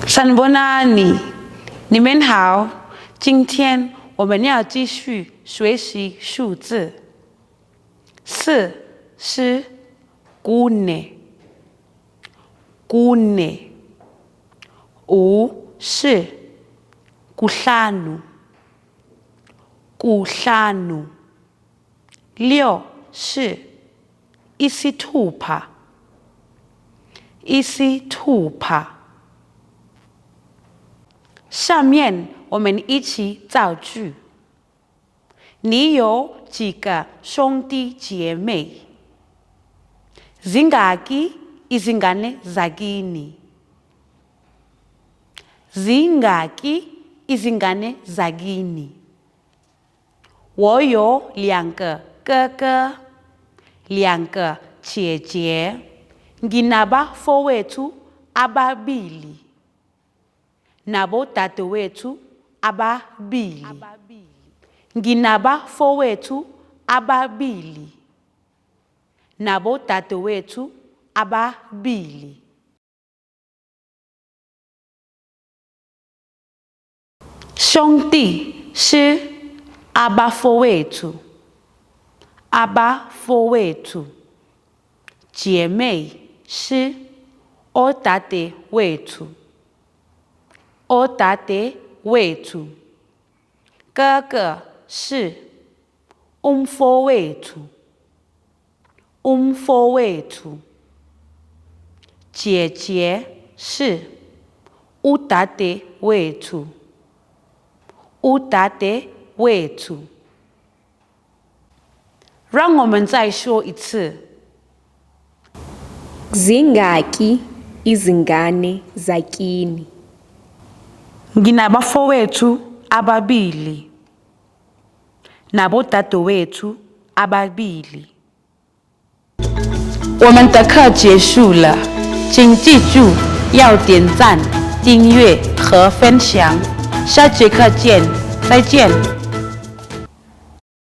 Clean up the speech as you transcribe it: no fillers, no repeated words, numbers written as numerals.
Sanbonani，你们好，今天我们要继续学习数字。4是 gune， 5是 kuhlanu， 6是 isithupha， 下面我们一起造句。你有几个兄弟姐妹？Zingaki izingane zakini? Zingaki izingane zakini? 我有2个哥哥，2个姐姐。Nginabafowethu ababili nabodadewethu ababili. Nginabafowethu ababili nabodadewethu ababili. 兄弟是 abafowethu， 姐妹是 odadewethu， 哥哥是 umfowethu， 姐姐是 udadewethu。让我们再说一次。Zingaki izingane zakini? Nginabafowethu ababili nabodadewethu ababili。我们的课结束了，请记住要点赞、订阅和分享。下节课见，再见。